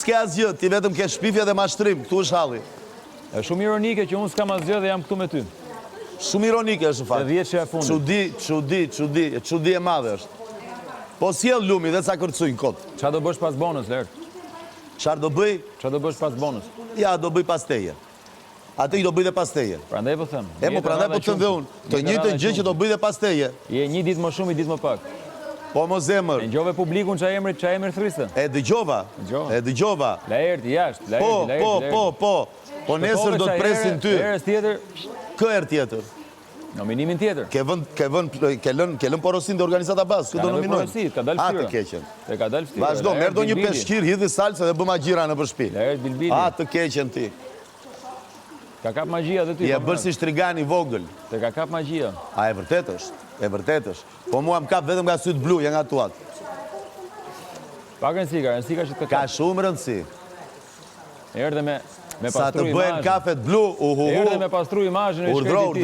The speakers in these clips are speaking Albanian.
s'ke asgjë, ti vetëm ke shpifje dhe mashtrim, këtu është halli. Është shumë ironike që unë s'kam asgjë dhe jam këtu me ty. Shumë ironike është në fakt. Dhe 10 që e fundit. Çudi e madhe është. Po sjell lumi dhe ca kërcujnë kot. Çfarë do bësh pas bonus, Lert? Çfarë do bëj? Çfarë do bësh pas bonus? Ja, do bëj pas teje. Atë i do bëj dhe pas teje. Prandaj po them. Mo prandaj po të thënë dhe unë. Të njëjtën gjë që do bëj dhe pas teje. Je një ditë më shumë, një ditë më pak. Po mos zemër. E ngjove publikun ç'a emri thryste. E dëgjova. E dëgjova. Laerti jashtë, Po. Po nesër do të presin ty. Herës tjetër. Kë herë tjetër? Nominimin tjetër. Ke lënë porosin dhe organizata bazë, ku do nominojnë. Ka dalë fytyra. Atë keqen. Ka dalë fytyra. Vazhdo, merr do një peshqir, hidhi salsa dhe bë magjira në përshpi. Laert Bilbili. Atë keqen ti. Ka kap magjia dhe ty. Je bërë si shtrigani vogël. Te ka kap magjia. A e vërtet është. Po mua më kap vetëm nga sytë blu, janë nga tuat. Pak rëndësika që të ka shumë rëndësi. Erdhe me sa të bëhen kafet blu, Erdhe me pastru imazhin e shkretit ti.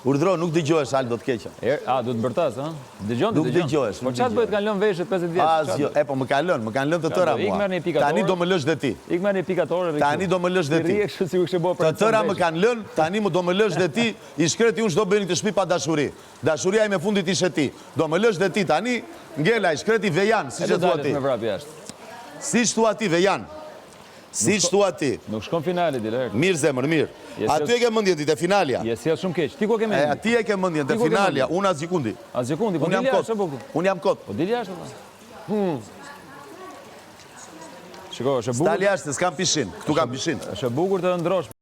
Urdhro, nuk dëgjohesh Aldo të keqa. Du të bërtas, ha? Dëgjon. Nuk dëgjohesh. Po çfarë bëhet kanë lënë veshët 50 vjeç? Asgjë. Po më kanë lënë të tëra mua. Tani do më lësh dhe ti. Ik merr një pikatore. Tani do më lësh dhe ti. Të tëra më kanë lënë, tani më do më lësh dhe ti. I shkreti unë çdo bëni të shtëpi pa dashuri. Dashuria ime fundit ishe ti. Do më lësh dhe ti tani, ngela i shkreti vejan, siç e thua ti. Siç thua ti vejan. Siç thua ti. Nuk shkon finali di Lert. Mirë zemër, mirë. Aty e ke mendjen ti te finalja. Je sjell shumë keq. Ti ku ke mendjen? Aty e ke mendjen te finalja, unë as gjikundi. As gjikundi, po dili jashtë bukur. Unë jam kot. Po dili jashtë. Shiko, është bukur. Dali jashtë, s'kam pishin. Këtu kam pishin. Është bukur të ndrosh.